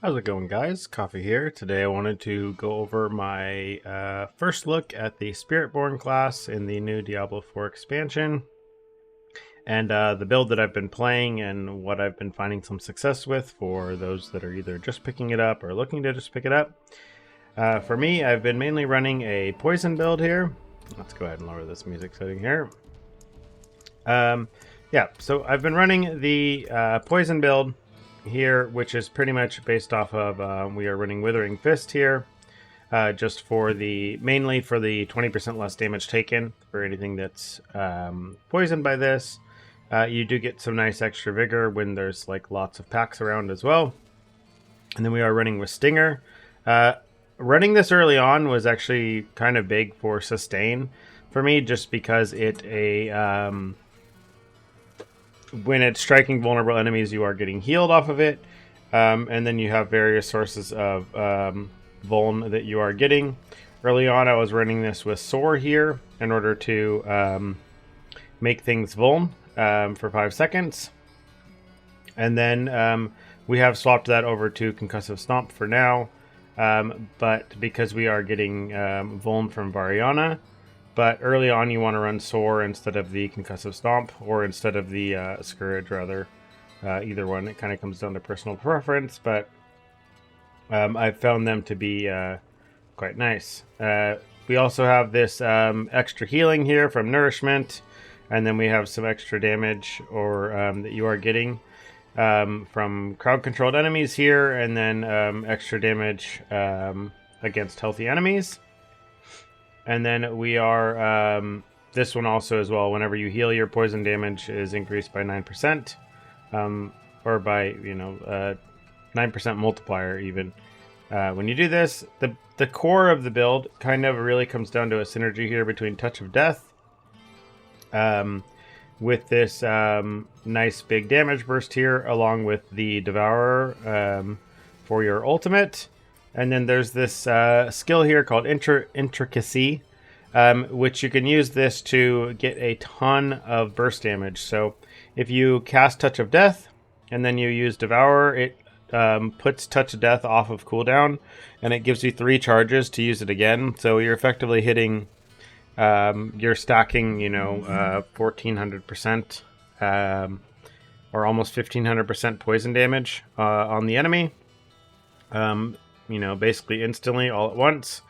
How's it going, guys? Coffee here. Today I wanted to go over my first look at the Spiritborn class in the new Diablo 4 expansion, and the build that I've been playing and what I've been finding some success with for those that are either just picking it up or looking to just pick it up. For me, I've been mainly running a poison build here. Let's go ahead and lower this music setting here. Yeah, so I've been running the poison build here, which is pretty much based off of we are running Withering Fist here, just for mainly for the 20% less damage taken for anything that's poisoned by this. You do get some nice extra vigor when there's like lots of packs around as well. And then we are running with Stinger. Running this early on was actually kind of big for sustain for me, just because when it's striking vulnerable enemies, you are getting healed off of it. And then you have various sources of vuln that you are getting. Early on, I was running this with Soar here in order to make things vuln for 5 seconds. And then we have swapped that over to Concussive Stomp for now. But because we are getting vuln from Variana, but early on, you want to run Soar instead of the Concussive Stomp, or instead of the Scourge, rather. Either one. It kind of comes down to personal preference, but I've found them to be quite nice. We also have this extra healing here from Nourishment, and then we have some extra damage that you are getting from crowd-controlled enemies here, and then extra damage against healthy enemies. And then we are, this one also as well, whenever you heal, your poison damage is increased by 9%, or by, 9% multiplier even. When you do this, the core of the build kind of really comes down to a synergy here between Touch of Death, with this nice big damage burst here, along with the Devourer for your ultimate. And then there's this skill here called Intricacy, which you can use this to get a ton of burst damage. So if you cast Touch of Death and then you use Devourer, it puts Touch of Death off of cooldown, and it gives you 3 charges to use it again. So you're effectively hitting, you're stacking, 1400%, or almost 1500% poison damage on the enemy. Basically instantly all at once,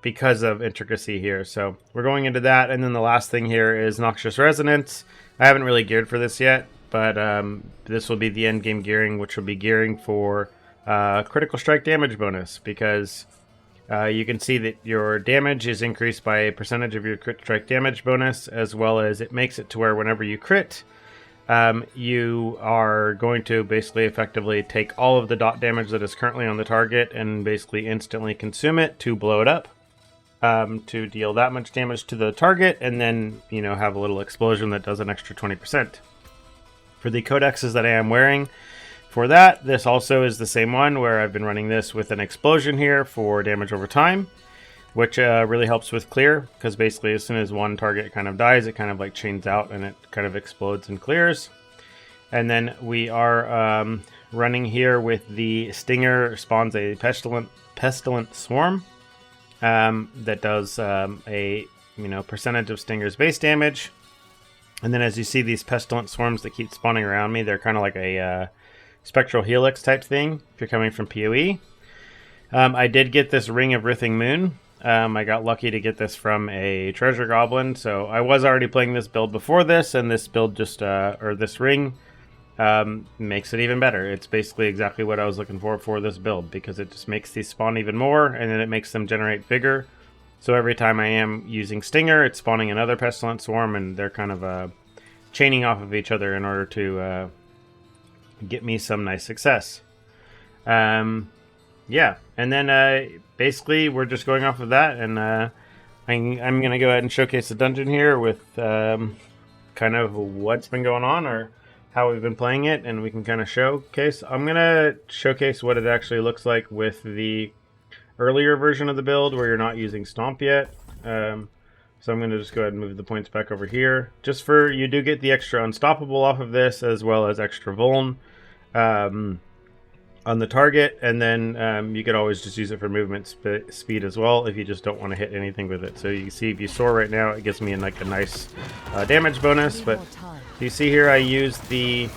because of Intricacy here. So we're going into that. And then the last thing here is Noxious Resonance. I haven't really geared for this yet, but this will be the end game gearing, which will be gearing for critical strike damage bonus, because you can see that your damage is increased by a percentage of your crit strike damage bonus, as well as it makes it to where whenever you crit, you are going to basically effectively take all of the dot damage that is currently on the target and basically instantly consume it to blow it up, to deal that much damage to the target, and then, have a little explosion that does an extra 20%. For the codexes that I am wearing for that, this also is the same one, where I've been running this with an explosion here for damage over time, which really helps with clear, because basically as soon as one target kind of dies, it kind of like chains out and it kind of explodes and clears. And then we are running here with the Stinger, spawns a pestilent swarm that does a percentage of Stinger's base damage. And then as you see these pestilent swarms that keep spawning around me, they're kind of like a spectral helix type thing if you're coming from PoE. I did get this Ring of Writhing Moon. I got lucky to get this from a treasure goblin, so I was already playing this build before this, and this build this ring makes it even better. It's basically exactly what I was looking for this build, because it just makes these spawn even more, and then it makes them generate vigor. So every time I am using Stinger, it's spawning another Pestilent Swarm, and they're kind of chaining off of each other in order to get me some nice success. Yeah, and then basically we're just going off of that, and I'm going to go ahead and showcase the dungeon here with kind of what's been going on, or how we've been playing it, and we can kind of showcase. I'm going to showcase what it actually looks like with the earlier version of the build, where you're not using Stomp yet. So I'm going to just go ahead and move the points back over here. Just for, you do get the extra Unstoppable off of this, as well as extra Vuln. on the target, and then you could always just use it for movement speed as well if you just don't want to hit anything with it. So you can see if you soar right now, it gives me like a nice damage bonus. But you see here, I use the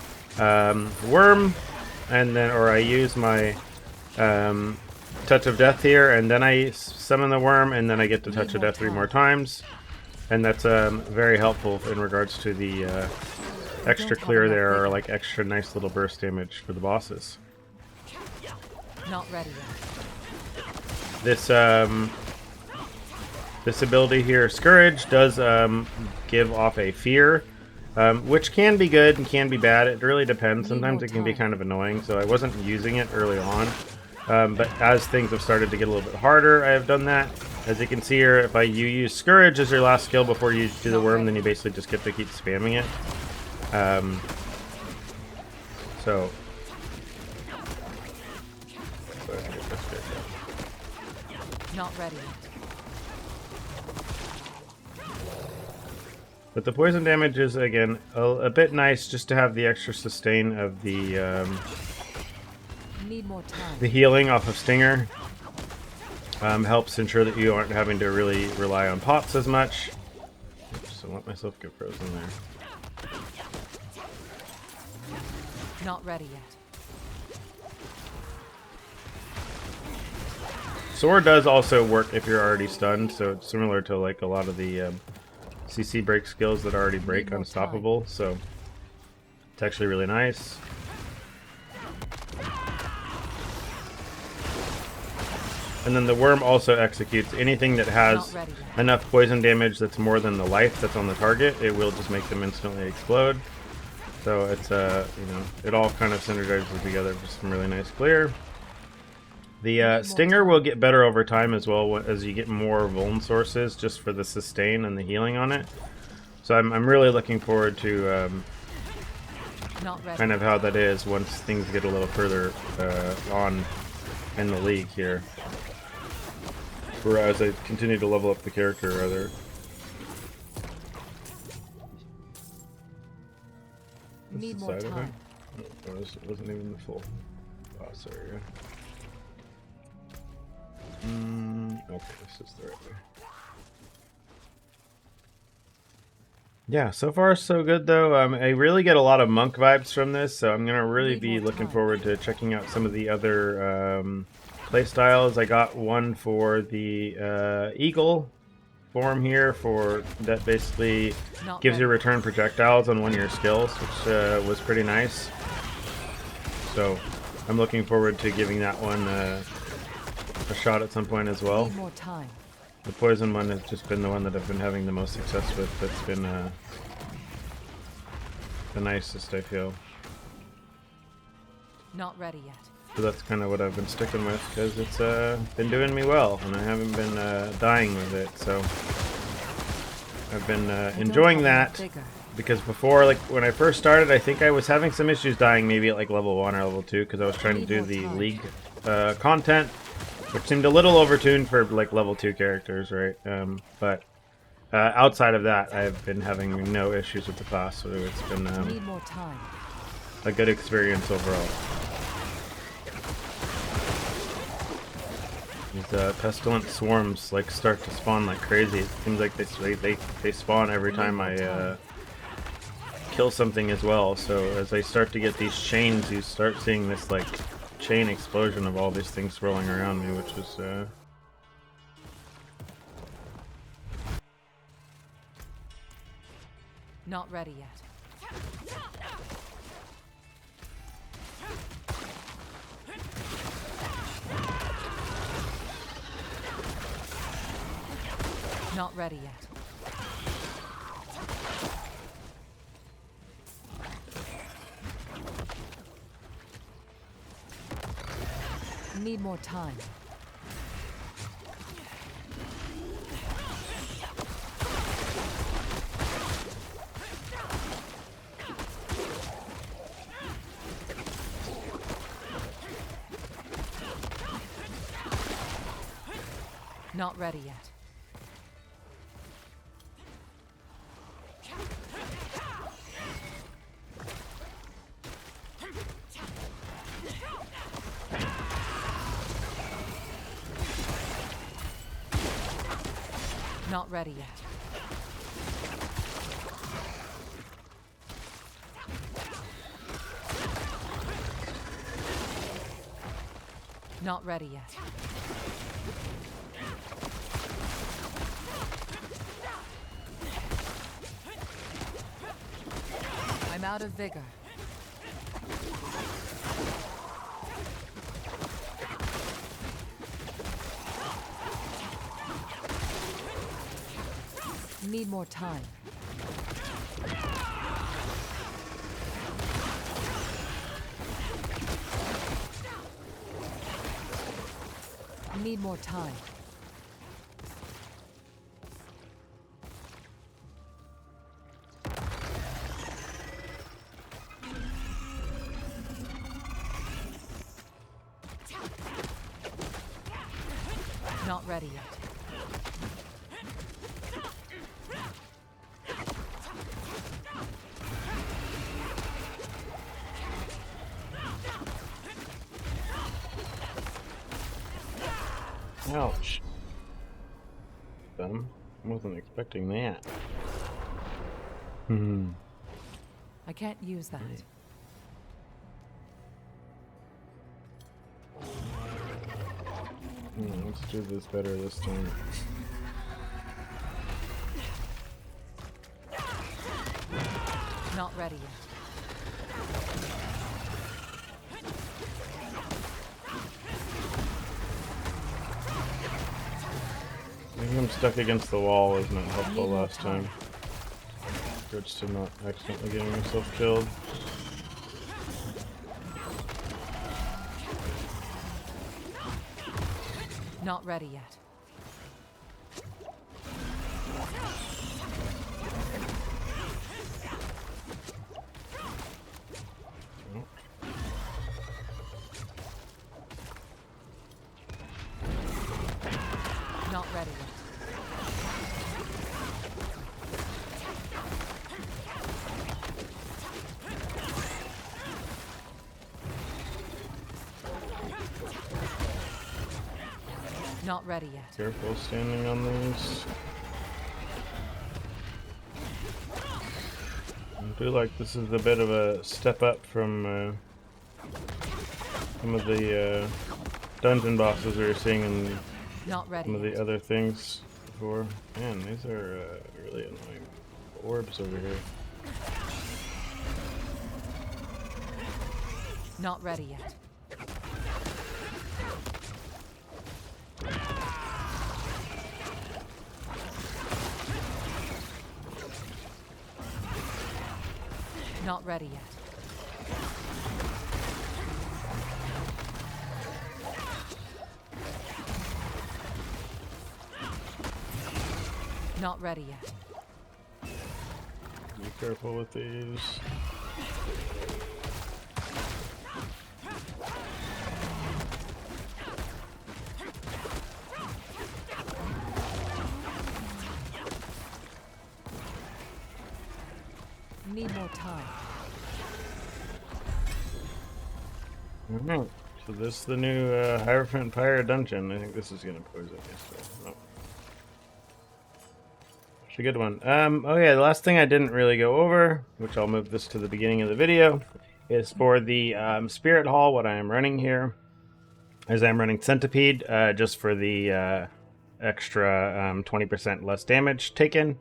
worm, and then I use my touch of death here, and then I summon the worm, and then I get the touch of death 3 more times, and that's very helpful in regards to the extra clear there, or like extra nice little burst damage for the bosses. Not ready yet. This ability here, Scourge, does give off a fear, which can be good and can be bad. It really depends. Sometimes it can be kind of annoying, so I wasn't using it early on. But as things have started to get a little bit harder, I have done that. As you can see here, if you use Scourge as your last skill before you do the worm, then you basically just get to keep spamming it. So not ready yet. But the poison damage is, again, a bit nice just to have the extra sustain of the Need more time. The healing off of Stinger. Helps ensure that you aren't having to really rely on pots as much. Oops, I let myself get frozen there. Not ready yet. Sword does also work if you're already stunned, so it's similar to like a lot of the CC break skills that already break unstoppable, so it's actually really nice. And then the worm also executes anything that has enough poison damage that's more than the life that's on the target. It will just make them instantly explode. So it's you know, it all kind of synergizes together for some really nice clear. The Stinger will get better over time as well as you get more vuln sources, just for the sustain and the healing on it. So I'm really looking forward to kind of how that is once things get a little further on in the league here. Or as I continue to level up the character, rather. Need more time. Oh, this wasn't even the full boss area. Okay, this is the right way. Yeah, so far so good though. I really get a lot of monk vibes from this, so I'm gonna really be looking forward to checking out some of the other playstyles. I got one for the eagle form here that basically gives you return projectiles on one of your skills, which was pretty nice. So I'm looking forward to giving that one a shot at some point as well. Need more time. The poison one has just been the one that I've been having the most success with. That's been the nicest, I feel. Not ready yet. So that's kind of what I've been sticking with, because it's been doing me well, and I haven't been dying with it. So I've been enjoying that, because before, like when I first started, I think I was having some issues dying maybe at like level 1 or level 2, because I was trying to do the league content, which seemed a little overtuned for like level 2 characters, right? But outside of that, I've been having no issues with the class, so it's been a good experience overall. These pestilent swarms like start to spawn like crazy. It seems like they spawn every time I kill something as well. So as I start to get these chains, you start seeing this like chain explosion of all these things swirling around me, which is not ready yet. Not ready yet. Need more time. Not ready yet. Not ready yet. Not ready yet. I'm out of vigor. Need more time. Need more time. Not ready yet. Ouch. Dumb. I wasn't expecting that. I can't use that. Let's do this better this time. Not ready yet. Maybe I'm stuck against the wall was not helpful last time. Good to not accidentally getting myself killed. Not ready yet. Not ready yet. Not ready yet. Careful standing on these. I feel like this is a bit of a step up from some of the dungeon bosses we were seeing in Not ready some of yet. the other things before. Man, these are really annoying orbs over here. Not ready yet. Not ready yet. Not ready yet. Be careful with these. Need more time. Alright, so this is the new Hierophant Pyre dungeon. I think this is gonna poison me, so no. It's a good one. Oh yeah, the last thing I didn't really go over, which I'll move this to the beginning of the video, is for the Spirit Hall, what I am running here, is I'm running Centipede, just for the extra 20% less damage taken.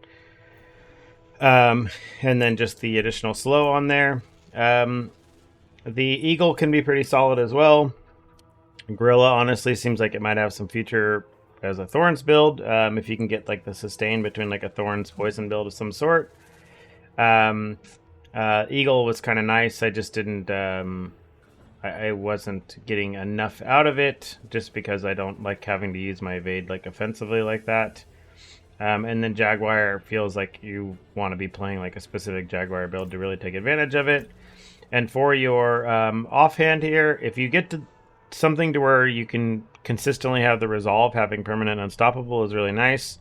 And then just the additional slow on there. The Eagle can be pretty solid as well. Gorilla honestly seems like it might have some future as a Thorns build, if you can get like the sustain between like a Thorns poison build of some sort. Eagle was kind of nice. I just didn't I wasn't getting enough out of it just because I don't like having to use my evade like offensively like that. And then Jaguar feels like you want to be playing like a specific Jaguar build to really take advantage of it. And for your offhand here, if you get to something to where you can consistently have the resolve, having permanent unstoppable is really nice.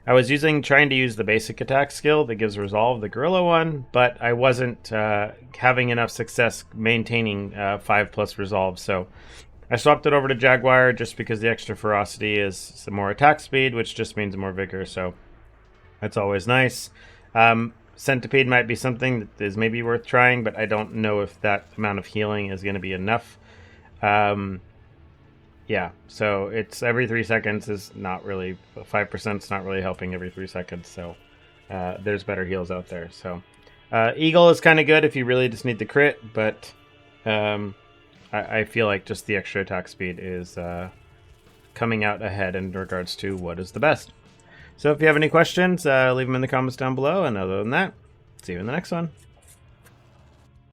I was trying to use the basic attack skill that gives resolve, the gorilla one, but I wasn't having enough success maintaining 5+ resolve. So I swapped it over to Jaguar just because the extra ferocity is some more attack speed, which just means more vigor. So That's always nice. Centipede might be something that is maybe worth trying, but I don't know if that amount of healing is going to be enough. Yeah, so it's every 3 seconds is not really 5%. Is not really helping every 3 seconds. So there's better heals out there. So Eagle is kind of good if you really just need the crit, but I feel like just the extra attack speed is coming out ahead in regards to what is the best. So if you have any questions, leave them in the comments down below. And other than that, see you in the next one.